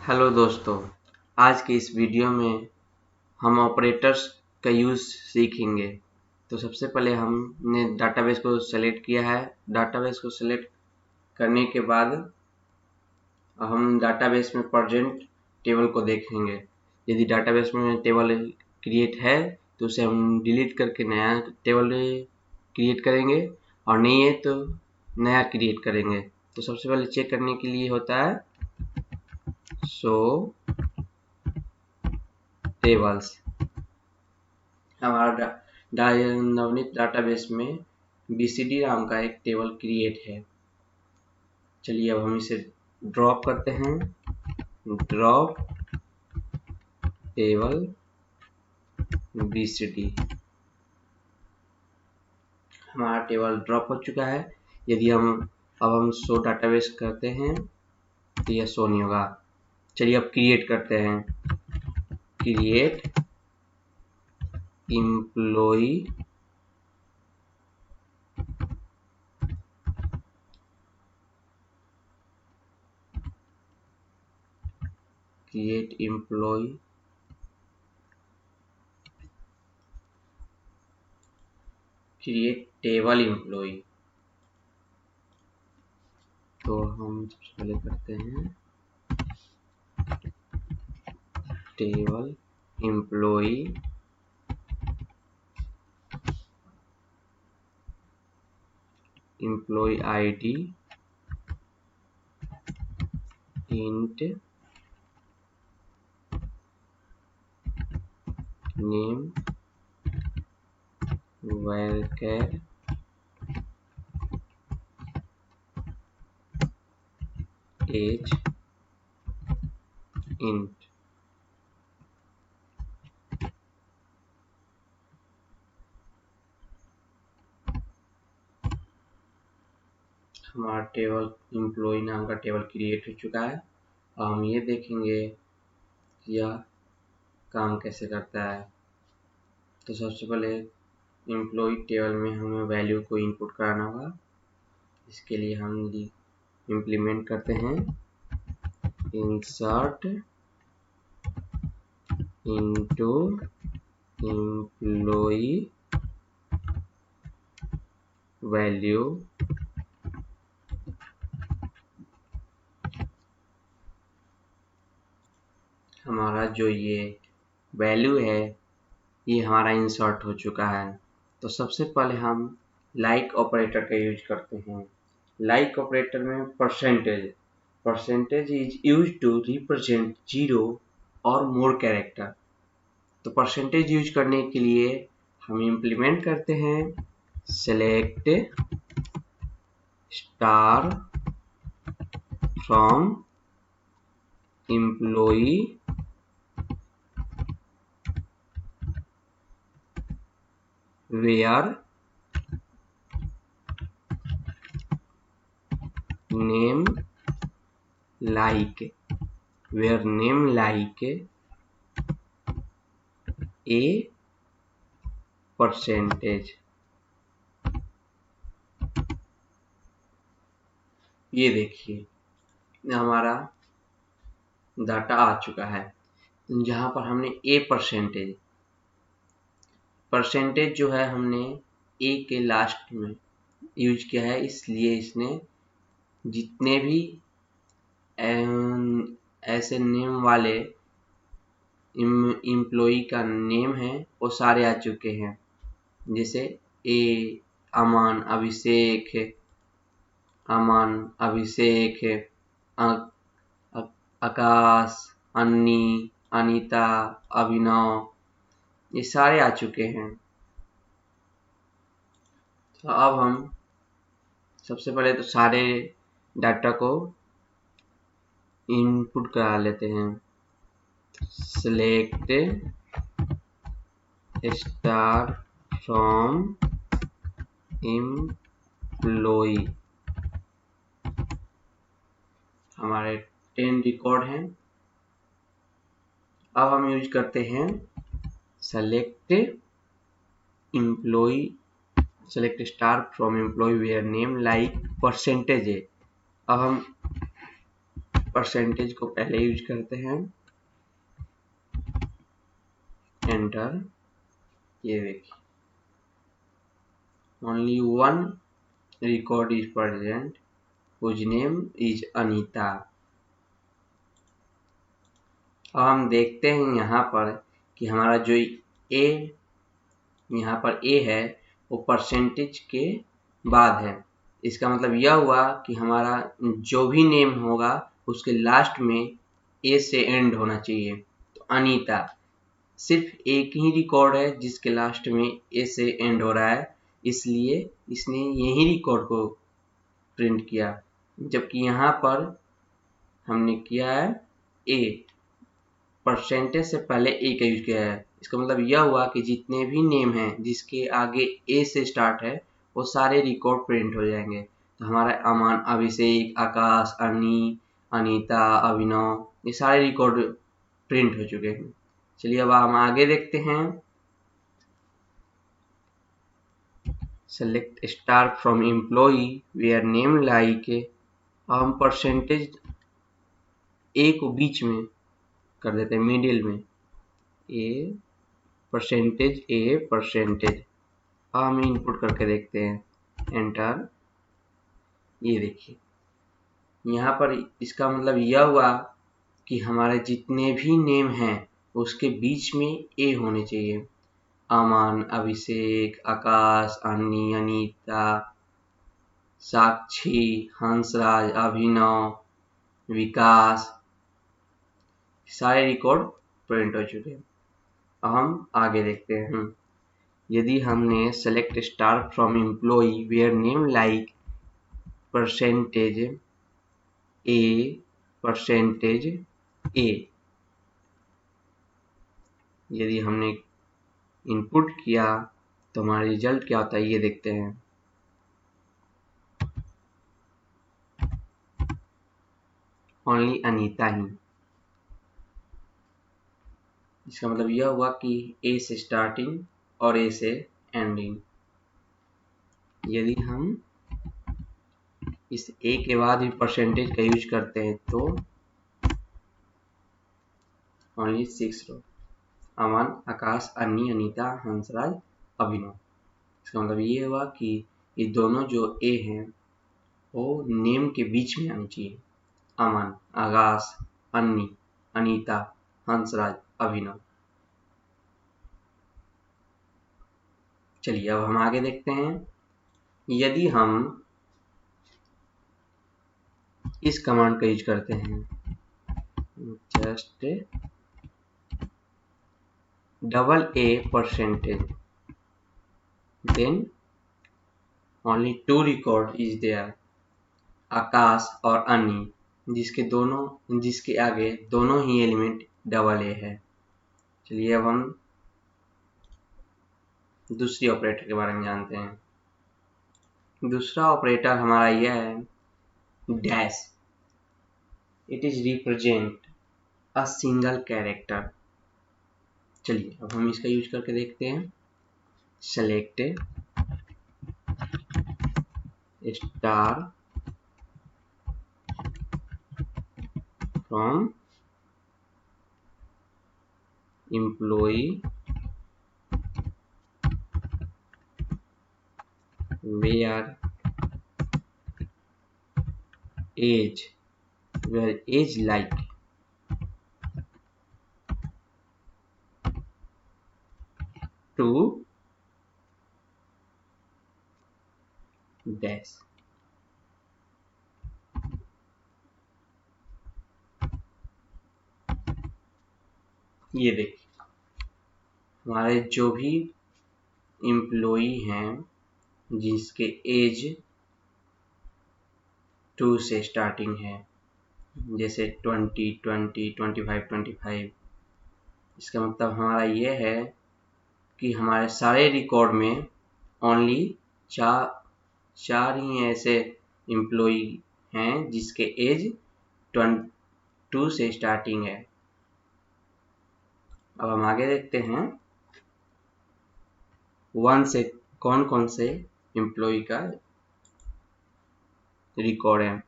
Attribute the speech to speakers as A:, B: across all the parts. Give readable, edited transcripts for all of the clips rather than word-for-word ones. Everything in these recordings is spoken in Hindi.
A: हेलो दोस्तों, आज के इस वीडियो में हम ऑपरेटर्स का यूज़ सीखेंगे। तो सबसे पहले हमने डाटाबेस को सेलेक्ट किया है। डाटाबेस को सेलेक्ट करने के बाद हम डाटाबेस में प्रेजेंट टेबल को देखेंगे। यदि डाटाबेस में टेबल क्रिएट है तो उसे हम डिलीट करके नया टेबल क्रिएट करेंगे, और नहीं है तो नया क्रिएट करेंगे। तो सबसे पहले चेक करने के लिए होता है शो टेबल्स। हमारा नवनीत डाटाबेस में BCD नाम का एक टेबल क्रिएट है। चलिए अब हम इसे ड्रॉप करते हैं। Drop table BCD। हमारा टेबल ड्रॉप हो चुका है। यदि हम शो डाटाबेस करते हैं तो यह शो नहीं होगा। चलिए अब क्रिएट करते हैं। Create employ create table employ. तो हम सबसे पहले करते हैं table employ ID int name varchar age int। हमारा टेबल एम्प्लॉय नाम का टेबल क्रिएट हो चुका है। और हम ये देखेंगे कि यह काम कैसे करता है। तो सबसे पहले एम्प्लॉय टेबल में हमें वैल्यू को इनपुट कराना होगा। इसके लिए हम इम्प्लीमेंट करते हैं इंसर्ट इनटू एम्प्लॉय वैल्यू हमारा जो ये वैल्यू है ये हमारा इंसर्ट हो चुका है। तो सबसे पहले हम लाइक ऑपरेटर का यूज करते हैं। लाइक ऑपरेटर में percentage is use to represent 0 और मोर कैरेक्टर। तो परसेंटेज यूज करने के लिए हम इम्प्लीमेंट करते हैं select star from employ where name like a percentage। ये देखिए हमारा डाटा आ चुका है। जहां पर हमने a परसेंटेज जो है हमने a के लास्ट में यूज किया है, इसलिए इसने जितने भी ऐसे नेम वाले एम्प्लॉय का नेम है वो सारे आ चुके हैं। जैसे अमन अभिषेक आकाश, अन्नी, अनीता, अभिनव, ये सारे आ चुके हैं। तो अब हम सबसे पहले तो सारे डाटा को इनपुट करा लेते हैं। Select star from employ. हमारे 10 रिकॉर्ड हैं। अब हम यूज करते हैं select star from employ where name like percentage है। अब हम परसेंटेज को पहले यूज करते हैं, एंटर। ये देखिए only one record is present whose name is Anita. अब हम देखते हैं यहाँ पर कि हमारा जो ए यहाँ पर ए है वो परसेंटेज के बाद है। इसका मतलब यह हुआ कि हमारा जो भी नेम होगा उसके लास्ट में ए से एंड होना चाहिए। तो अनीता सिर्फ एक ही रिकॉर्ड है जिसके लास्ट में ए से एंड हो रहा है, इसलिए इसने यही रिकॉर्ड को प्रिंट किया, जबकि यहाँ पर हमने किया है ए, परसेंटेज से पहले ए का यूज किया है। इसका मतलब यह हुआ कि जितने भी नेम हैं जिसके आगे ए से स्टार्ट है वो सारे रिकॉर्ड प्रिंट हो जाएंगे। तो हमारा अमन, अभिषेक, आकाश, अनी, अनीता, अभिनव, ये सारे रिकॉर्ड प्रिंट हो चुके हैं। चलिए अब हम आगे देखते हैं। Select star from employee where name like, हम परसेंटेज ए को बीच में कर देते हैं, मिडिल में ए परसेंटेज। हम इनपुट करके देखते हैं, एंटर। ये देखिए यहाँ पर इसका मतलब यह हुआ कि हमारे जितने भी नेम हैं उसके बीच में ए होने चाहिए। अमन, अभिषेक, आकाश, अन्नी, अनीता, साक्षी, हंसराज, अभिनव, विकास, सारे रिकॉर्ड प्रिंट हो चुके हैं। अब हम आगे देखते हैं। यदि हमने select star from employee where name like percentage a, यदि हमने इनपुट किया तो हमारा रिजल्ट क्या होता है ये देखते हैं। ओनली अनीता ही। इसका मतलब यह हुआ कि ए से स्टार्टिंग और ए से एंडिंग। यदि हम इस ए के बाद भी परसेंटेज का यूज करते हैं तो ओनली 6 रो, अमन, आकाश, अन्नी, अनीता, हंसराज, अभिनव। इसका मतलब ये हुआ कि ये दोनों जो ए हैं वो नेम के बीच में आनी चाहिए। अमन, आकाश, अन्नी, अनीता, हंसराज, अभिनव। चलिए अब हम आगे देखते हैं। यदि हम इस कमांड का यूज करते हैं, just double a percentage, then only 2 record is there, Akash और अन्नी, जिसके आगे दोनों ही एलिमेंट डबल ए है। चलिए अब हम दूसरी ऑपरेटर के बारे में जानते हैं। दूसरा ऑपरेटर हमारा यह है dash. It is represent a single character. चलिए अब हम इसका यूज करके देखते हैं। Select star from employee where age like to dash। ये देखिए हमारे जो भी एम्प्लॉई हैं जिसके एज 2 से स्टार्टिंग है, जैसे 20, 25, 25, इसका मतलब हमारा ये है कि हमारे सारे रिकॉर्ड में ओनली चार ही ऐसे एम्प्लॉई हैं जिसके एज 2 से स्टार्टिंग है। अब हम आगे देखते हैं 1 से कौन कौन से एम्प्लॉई का रिकॉर्ड है।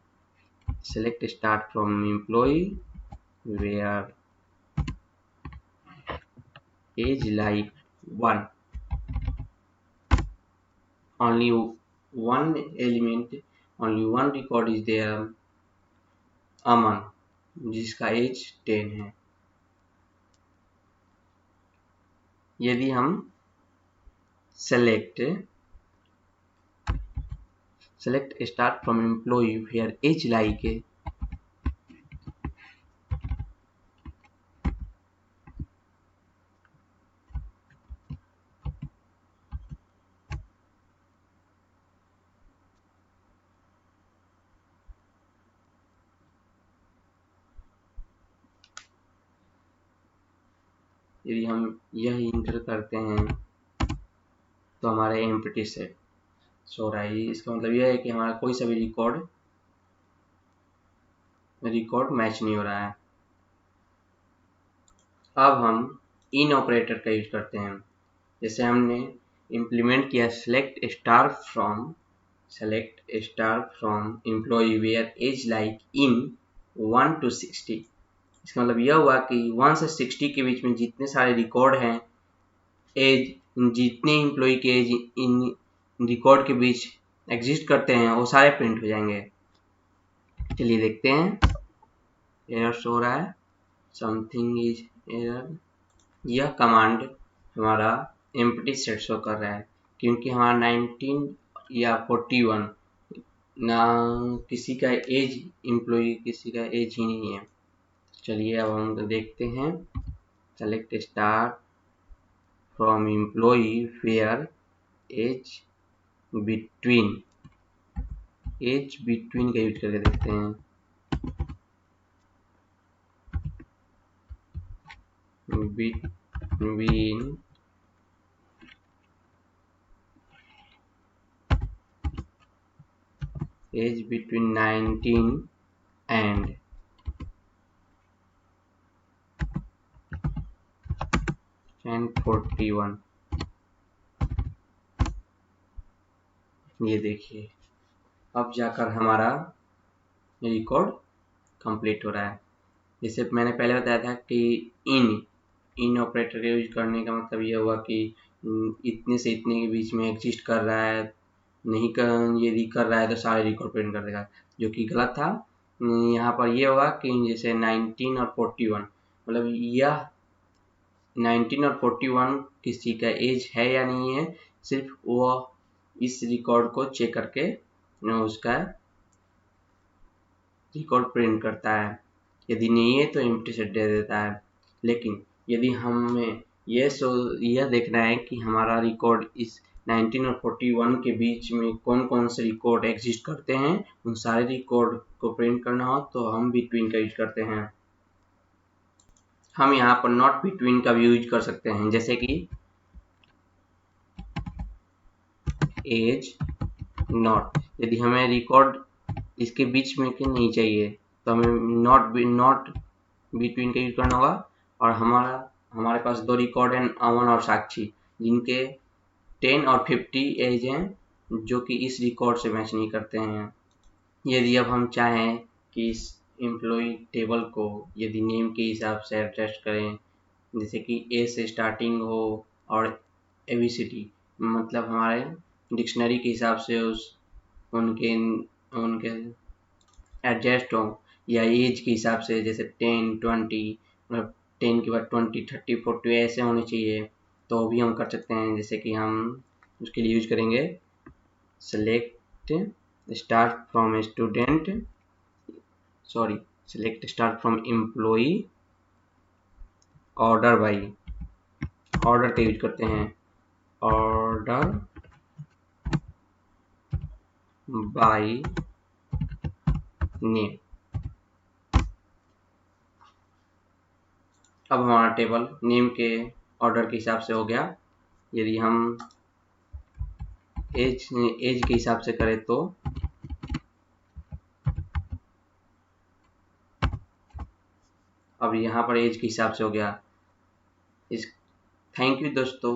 A: select start from employee where age like 1, only one element, only one record is there, अमन, जिसका एज 10 है। यदि हम select start from employee where age like, यदि हम यह इंटर करते हैं तो हमारा एम्प्टी सेट सो रहा है। इसका मतलब यह है कि हमारा कोई सा भी रिकॉर्ड मैच नहीं हो रहा है। अब हम इन ऑपरेटर का यूज करते हैं। जैसे हमने इम्प्लीमेंट किया select star from employ where age like in 1 to 60। इसका मतलब यह हुआ कि 1 से 60 के बीच में जितने सारे रिकॉर्ड हैं, एज जितने एम्प्लॉय के एज इन रिकॉर्ड के बीच एग्जिस्ट करते हैं वो सारे प्रिंट हो जाएंगे। चलिए देखते हैं। एरर शो रहा है, समथिंग इज एरर। यह कमांड हमारा एम्प्टी सेट शो कर रहा है क्योंकि हमारा 19 या 41 ना किसी का एज एम्प्लॉय किसी का एज ही नहीं है। चलिए अब हम देखते हैं select star from employ where age between का यूज करके देखते हैं। Between age between 19 and 41। ये देखिए अब जाकर हमारा रिकॉर्ड कंप्लीट हो रहा है। जैसे मैंने पहले बताया था कि इन ऑपरेटर का यूज करने का मतलब यह हुआ कि इतने से इतने के बीच में एग्जिस्ट कर रहा है, नहीं कर यदि कर रहा है तो सारे रिकॉर्ड प्रिंट कर देगा, जो कि गलत था। यहाँ पर यह होगा कि जैसे 19 और 41 मतलब यह 19 और 41 किसी का एज है या नहीं है, सिर्फ वह इस रिकॉर्ड को चेक करके उसका रिकॉर्ड प्रिंट करता है। यदि नहीं है तो एम्प्टी सेट दे देता है। लेकिन यदि हमें यह देखना है कि हमारा रिकॉर्ड इस 19 और 41 के बीच में कौन कौन से रिकॉर्ड एग्जिस्ट करते हैं, उन सारे रिकॉर्ड को प्रिंट करना हो तो हम बिटवीन का यूज करते हैं। हम यहाँ पर नॉट बिटवीन का भी यूज कर सकते हैं, जैसे कि एज नॉट। यदि हमें रिकॉर्ड इसके बीच में के नहीं चाहिए तो हमें नॉट बिटवीन का यूज करना होगा। और हमारे पास दो रिकॉर्ड हैं, अमन और साक्षी, जिनके 10 और 50 एज हैं, जो कि इस रिकॉर्ड से मैच नहीं करते हैं। यदि अब हम चाहें कि इस एम्प्लॉय टेबल को यदि नेम के हिसाब से एडजस्ट करें, जैसे कि ए से स्टार्टिंग हो और ABCD मतलब हमारे डिक्शनरी के हिसाब से उनके एडजस्ट हो, या एज के हिसाब से जैसे 10 20 मतलब 10 के बाद 20 30 40 ऐसे होने चाहिए, तो भी हम कर सकते हैं। जैसे कि हम उसके लिए यूज करेंगे select start from employ order by, order का यूज करते हैं, ऑर्डर बाई नेम। अब हमारा टेबल नेम के ऑर्डर के हिसाब से हो गया। यदि हम एज के हिसाब से करें तो अब यहाँ पर एज के हिसाब से हो गया। थैंक यू दोस्तों।